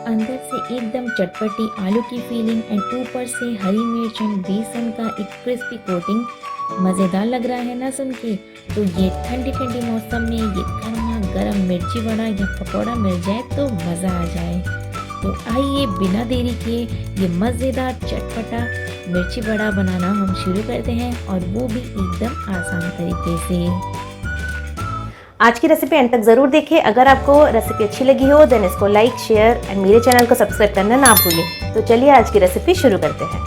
अंदर से एकदम चटपटी आलू की फीलिंग एंड ऊपर से हरी मिर्च एंड बेसन का एक क्रिस्पी कोटिंग मज़ेदार लग रहा है ना सुन के। तो ये ठंडी ठंडी मौसम में ये गर्मा गर्म मिर्ची वड़ा या पकौड़ा मिल जाए तो मज़ा आ जाए। तो आइए बिना देरी किए ये मज़ेदार चटपटा मिर्ची वड़ा बनाना हम शुरू करते हैं, और वो भी एकदम आसान तरीके से। आज की रेसिपी एंड तक ज़रूर देखें। अगर आपको रेसिपी अच्छी लगी हो देन इसको लाइक, शेयर एंड मेरे चैनल को सब्सक्राइब करना ना भूलें। तो चलिए आज की रेसिपी शुरू करते हैं।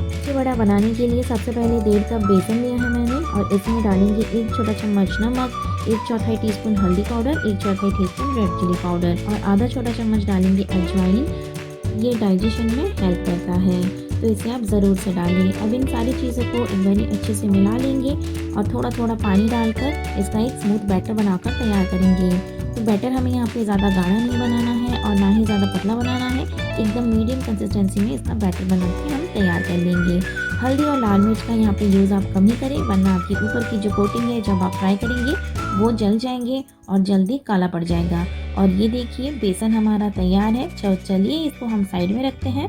मिर्ची वड़ा बनाने के लिए सबसे पहले 1.5 कप बेसन लिया है मैंने, और इसमें डालेंगे 1 छोटा चम्मच नमक, 1/4 टीस्पून हल्दी powder, 1/4 teaspoon red chilli powder और आधा छोटा चम्मच डालेंगे अजवाइन। ये डाइजेशन में हेल्प करता है, तो इसे आप ज़रूर से डालें। अब इन सारी चीज़ों को एक बार अच्छे से मिला लेंगे और थोड़ा थोड़ा पानी डालकर इसका एक स्मूथ बैटर बनाकर तैयार करेंगे। तो बैटर हमें यहाँ पे ज़्यादा गाढ़ा नहीं बनाना है और ना ही ज़्यादा पतला बनाना है, एकदम मीडियम कंसिस्टेंसी में इसका बैटर बना के हम तैयार कर लेंगे। हल्दी और लाल मिर्च का यहाँ पे यूज़ आप कम ही करें, वरना आपकी ऊपर की जो कोटिंग है जब आप फ्राई करेंगे वो जल जाएंगे और जल्दी काला पड़ जाएगा। और ये देखिए बेसन हमारा तैयार है। चलिए इसको हम साइड में रखते हैं।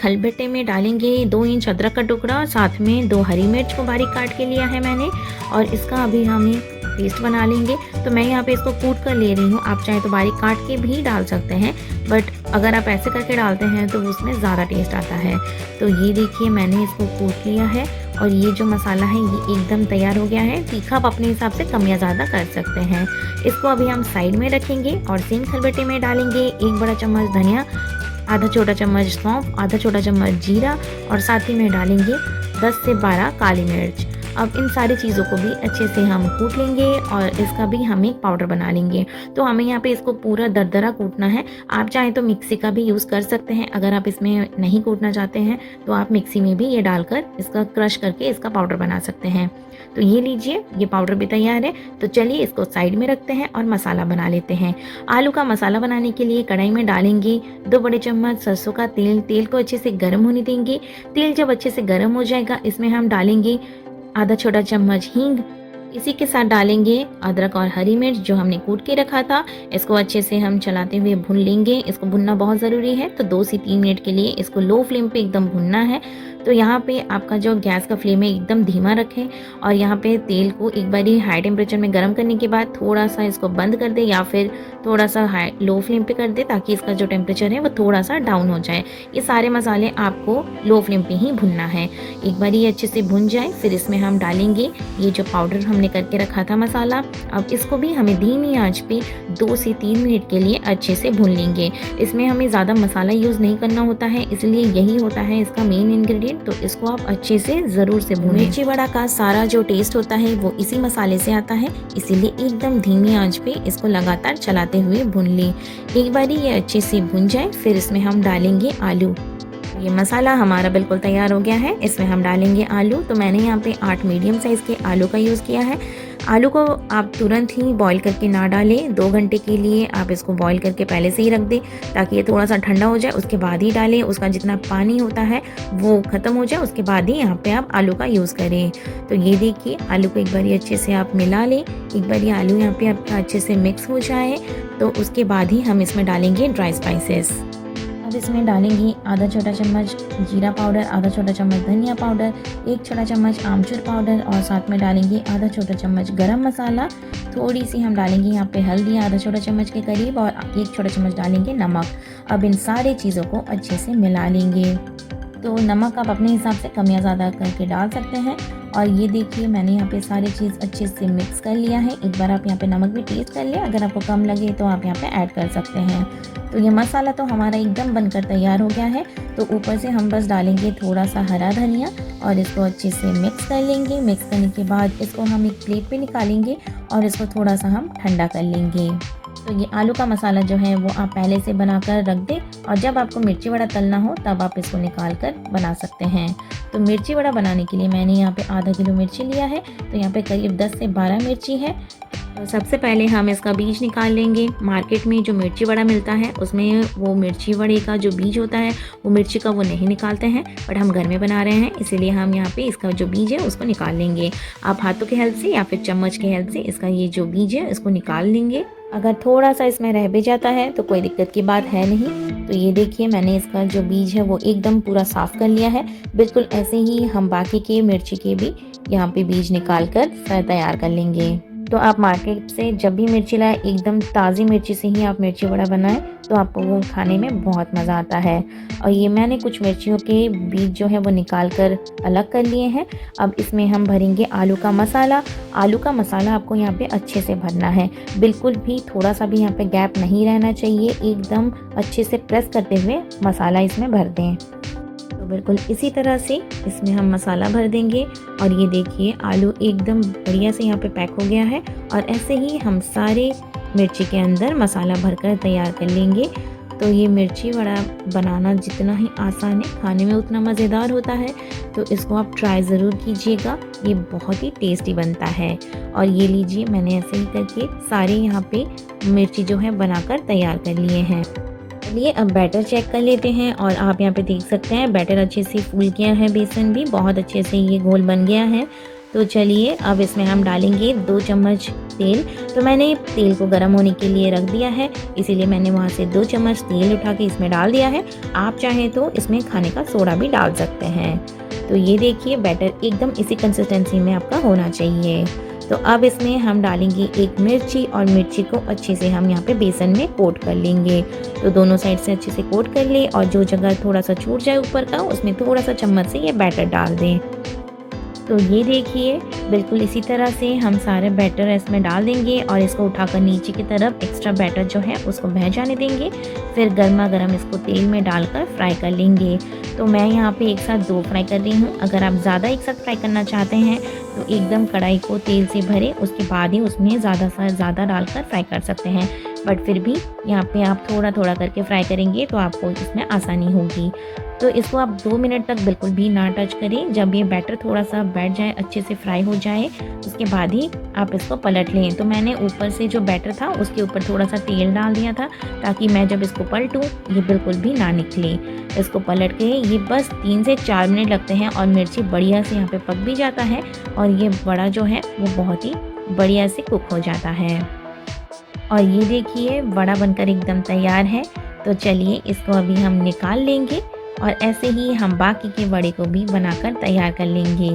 खलबट्टे में डालेंगे 2 इंच अदरक का टुकड़ा, साथ में 2 हरी मिर्च को बारीक काट के लिया है मैंने, और इसका अभी हमें पेस्ट बना लेंगे। तो मैं यहाँ पे इसको कूट कर ले रही हूँ, आप चाहे तो बारीक काट के भी डाल सकते हैं, बट अगर आप ऐसे करके डालते हैं तो उसमें ज़्यादा टेस्ट आता है। तो ये देखिए मैंने इसको कूट लिया है, और ये जो मसाला है ये एकदम तैयार हो गया है। तीखा आप अपने हिसाब से कम या ज़्यादा कर सकते हैं। इसको अभी हम साइड में रखेंगे और सेम खलबट्टे में डालेंगे 1 बड़ा चम्मच धनिया, आधा छोटा चम्मच सौंफ, आधा छोटा चम्मच जीरा और साथ ही में डालेंगे 10 से 12 काली मिर्च। अब इन सारी चीज़ों को भी अच्छे से हम कूट लेंगे और इसका भी हम एक पाउडर बना लेंगे। तो हमें यहाँ पे इसको पूरा दरदरा कूटना है। आप चाहें तो मिक्सी का भी यूज़ कर सकते हैं। अगर आप इसमें नहीं कूटना चाहते हैं तो आप मिक्सी में भी ये डालकर इसका क्रश करके इसका पाउडर बना सकते हैं। तो ये लीजिए, ये पाउडर भी तैयार है। तो चलिए इसको साइड में रखते हैं और मसाला बना लेते हैं। आलू का मसाला बनाने के लिए कढ़ाई में डालेंगे 2 बड़े चम्मच सरसों का तेल। तेल को अच्छे से गर्म होने देंगे। तेल जब अच्छे से गर्म हो जाएगा इसमें हम डालेंगे आधा छोटा चम्मच हींग। इसी के साथ डालेंगे अदरक और हरी मिर्च जो हमने कूट के रखा था। इसको अच्छे से हम चलाते हुए भून लेंगे। इसको भुनना बहुत ज़रूरी है, तो 2 से 3 मिनट के लिए इसको लो फ्लेम पे एकदम भुनना है। तो यहाँ पे आपका जो गैस का फ्लेम है एकदम धीमा रखें, और यहाँ पे तेल को एक बार ही हाई टेम्परेचर में गर्म करने के बाद थोड़ा सा इसको बंद कर दे, या फिर थोड़ा सा लो फ्लेम पे कर दे, ताकि इसका जो टेम्परेचर है वो थोड़ा सा डाउन हो जाए। ये सारे मसाले आपको लो फ्लेम पे ही भुनना है। एक बार ये अच्छे से भुन जाए फिर इसमें हम डालेंगे ये जो पाउडर हमने करके रखा था मसाला। अब इसको भी हमें धीमी आंच पे 2 से 3 मिनट के लिए अच्छे से भून लेंगे। इसमें हमें ज़्यादा मसाला यूज़ नहीं करना होता है, इसलिए यही होता है इसका मेन इंग्रेडिएंट। तो इसको आप अच्छे से ज़रूर से भूनें। मिर्ची वड़ा का सारा जो टेस्ट होता है वो इसी मसाले से आता है, इसीलिए एकदम धीमी आंच पे इसको लगातार चलाते हुए भून लें। एक बार ये अच्छे से भुन जाए फिर इसमें हम डालेंगे आलू। ये मसाला हमारा बिल्कुल तैयार हो गया है। इसमें हम डालेंगे आलू। तो मैंने यहाँ पे 8 मीडियम साइज़ के आलू का यूज़ किया है। आलू को आप तुरंत ही बॉईल करके ना डालें। 2 घंटे के लिए आप इसको बॉईल करके पहले से ही रख दें, ताकि ये थोड़ा सा ठंडा हो जाए, उसके बाद ही डालें। उसका जितना पानी होता है वो ख़त्म हो जाए, उसके बाद ही यहाँ पे आप आलू का यूज़ करें। तो ये देखिए आलू को एक बार अच्छे से आप मिला लें। एक बार ये आलू यहाँ पे आपका अच्छे से मिक्स हो जाए तो उसके बाद ही हम इसमें डालेंगे ड्राई स्पाइसेस। अब इसमें डालेंगे आधा छोटा चम्मच जीरा पाउडर, आधा छोटा चम्मच धनिया पाउडर, 1 छोटा चम्मच आमचूर पाउडर और साथ में डालेंगे आधा छोटा चम्मच गरम मसाला। थोड़ी सी हम डालेंगे यहाँ पे हल्दी आधा छोटा चम्मच के करीब, और 1 छोटा चम्मच डालेंगे नमक। अब इन सारी चीज़ों को अच्छे से मिला लेंगे। तो नमक आप अपने हिसाब से कम या ज़्यादा करके डाल सकते हैं। और ये देखिए मैंने यहाँ पे सारी चीज़ अच्छे से मिक्स कर लिया है। एक बार आप यहाँ पे नमक भी टेस्ट कर लिया, अगर आपको कम लगे तो आप यहाँ पे ऐड कर सकते हैं। तो ये मसाला तो हमारा एकदम बनकर तैयार हो गया है। तो ऊपर से हम बस डालेंगे थोड़ा सा हरा धनिया और इसको अच्छे से मिक्स कर लेंगे। मिक्स करने के बाद इसको हम एक प्लेट पे निकालेंगे और इसको थोड़ा सा हम ठंडा कर लेंगे। तो ये आलू का मसाला जो है वो आप पहले से बनाकर रख दें, और जब आपको मिर्ची वड़ा तलना हो तब आप इसको निकाल कर बना सकते हैं। तो मिर्ची वड़ा बनाने के लिए मैंने यहाँ पे आधा किलो मिर्ची लिया है। तो यहाँ पे करीब 10 से 12 मिर्ची है। तो सबसे पहले हम इसका बीज निकाल लेंगे। मार्केट में जो मिर्ची वड़ा मिलता है उसमें वो मिर्ची वड़े का जो बीज होता है वो मिर्ची का वो नहीं निकालते हैं, बट हम घर में बना रहे हैं इसीलिए हम यहाँ पे इसका जो बीज है उसको निकाल लेंगे। आप हाथों की हेल्प से या फिर चम्मच की हेल्प से इसका ये जो बीज है इसको निकाल लेंगे। अगर थोड़ा सा इसमें रह भी जाता है तो कोई दिक्कत की बात है नहीं। तो ये देखिए मैंने इसका जो बीज है वो एकदम पूरा साफ़ कर लिया है। बिल्कुल ऐसे ही हम बाकी के मिर्ची के भी यहाँ पे बीज निकाल कर तैयार कर लेंगे। तो आप मार्केट से जब भी मिर्ची लाए एकदम ताज़ी मिर्ची से ही आप मिर्ची वड़ा बनाएं तो आपको वो खाने में बहुत मज़ा आता है। और ये मैंने कुछ मिर्चियों के बीज जो है वो निकाल कर अलग कर लिए हैं। अब इसमें हम भरेंगे आलू का मसाला। आलू का मसाला आपको यहाँ पे अच्छे से भरना है, बिल्कुल भी थोड़ा सा भी यहाँ पे गैप नहीं रहना चाहिए। एकदम अच्छे से प्रेस करते हुए मसाला इसमें भर दें। तो बिल्कुल इसी तरह से इसमें हम मसाला भर देंगे। और ये देखिए आलू एकदम बढ़िया से यहाँ पे पैक हो गया है। और ऐसे ही हम सारे मिर्ची के अंदर मसाला भरकर तैयार कर लेंगे। तो ये मिर्ची वड़ा बनाना जितना ही आसान है खाने में उतना मज़ेदार होता है। तो इसको आप ट्राई ज़रूर कीजिएगा, ये बहुत ही टेस्टी बनता है। और ये लीजिए मैंने ऐसे ही करके सारे यहाँ पे मिर्ची जो है बनाकर तैयार कर लिए हैं। चलिए अब बैटर चेक कर लेते हैं। और आप यहाँ पे देख सकते हैं बैटर अच्छे से फूल गया है, बेसन भी बहुत अच्छे से ये घोल बन गया है। तो चलिए अब इसमें हम डालेंगे 2 चम्मच तेल। तो मैंने तेल को गर्म होने के लिए रख दिया है, इसीलिए मैंने वहाँ से 2 चम्मच तेल उठा के इसमें डाल दिया है। आप चाहें तो इसमें खाने का सोडा भी डाल सकते हैं। तो ये देखिए बैटर एकदम इसी कंसिस्टेंसी में आपका होना चाहिए। तो अब इसमें हम डालेंगे एक मिर्ची और मिर्ची को अच्छे से हम यहाँ पे बेसन में कोट कर लेंगे। तो दोनों साइड से अच्छे से कोट कर ले और जो जगह थोड़ा सा छूट जाए ऊपर का उसमें थोड़ा सा चम्मच से ये बैटर डाल दें। तो ये देखिए बिल्कुल इसी तरह से हम सारे बैटर इसमें डाल देंगे और इसको उठाकर नीचे की तरफ एक्स्ट्रा बैटर जो है उसको बह जाने देंगे। फिर गर्मा गर्म इसको तेल में डालकर फ्राई कर लेंगे। तो मैं यहाँ पे एक साथ 2 फ्राई कर रही हूँ। अगर आप ज़्यादा एक साथ फ्राई करना चाहते हैं तो एकदम कढ़ाई को तेल से भरे उसके बाद ही उसमें ज़्यादा से ज़्यादा डालकर फ्राई कर सकते हैं। बट फिर भी यहाँ पे आप थोड़ा थोड़ा करके फ्राई करेंगे तो आपको इसमें आसानी होगी। तो इसको आप 2 मिनट तक बिल्कुल भी ना टच करें। जब ये बैटर थोड़ा सा बैठ जाए, अच्छे से फ्राई हो जाए, उसके बाद ही आप इसको पलट लें। तो मैंने ऊपर से जो बैटर था उसके ऊपर थोड़ा सा तेल डाल दिया था ताकि मैं जब इसको पलटूँ ये बिल्कुल भी ना निकले। इसको पलट के ये बस 3 से 4 मिनट लगते हैं और मिर्ची बढ़िया से यहाँ पे पक भी जाता है और ये वड़ा जो है वो बहुत ही बढ़िया से कुक हो जाता है। और ये देखिए वड़ा बनकर एकदम तैयार है। तो चलिए इसको अभी हम निकाल लेंगे और ऐसे ही हम बाकी के वड़े को भी बनाकर तैयार कर लेंगे।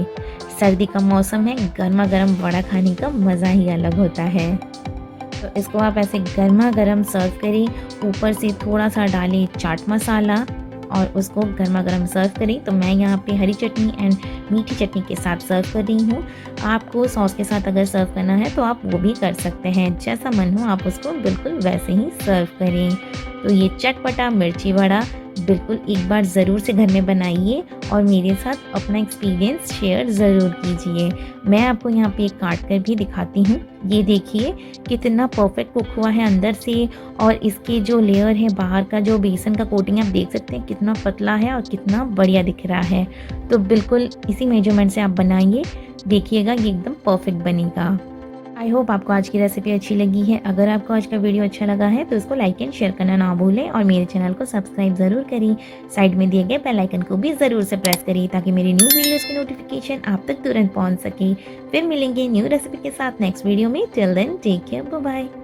सर्दी का मौसम है, गर्मा गर्म वड़ा खाने का मज़ा ही अलग होता है। तो इसको आप ऐसे गर्मा गर्म सर्व करें, ऊपर से थोड़ा सा डालें चाट मसाला और उसको गर्मा गर्म सर्व करें। तो मैं यहाँ पे हरी चटनी एंड मीठी चटनी के साथ सर्व कर रही हूँ। आपको सॉस के साथ अगर सर्व करना है तो आप वो भी कर सकते हैं, जैसा मन हो आप उसको बिल्कुल वैसे ही सर्व करें। तो ये चटपटा मिर्ची वड़ा बिल्कुल एक बार ज़रूर से घर में बनाइए और मेरे साथ अपना एक्सपीरियंस शेयर ज़रूर कीजिए। मैं आपको यहाँ पे काट कर भी दिखाती हूँ। ये देखिए कितना परफेक्ट कुक हुआ है अंदर से और इसके जो लेयर है बाहर का जो बेसन का कोटिंग आप देख सकते हैं कितना पतला है और कितना बढ़िया दिख रहा है। तो बिल्कुल इसी मेजरमेंट से आप बनाइए, देखिएगा ये एकदम परफेक्ट बनेगा। आई होप आपको आज की रेसिपी अच्छी लगी है। अगर आपको आज का वीडियो अच्छा लगा है तो इसको लाइक एंड शेयर करना ना भूलें और मेरे चैनल को सब्सक्राइब ज़रूर करें। साइड में दिए गए बेल आइकन को भी ज़रूर से प्रेस करें ताकि मेरी न्यू वीडियोज़ की नोटिफिकेशन आप तक तुरंत पहुंच सके। फिर मिलेंगे न्यू रेसिपी के साथ नेक्स्ट वीडियो में। Till then take care, bye bye.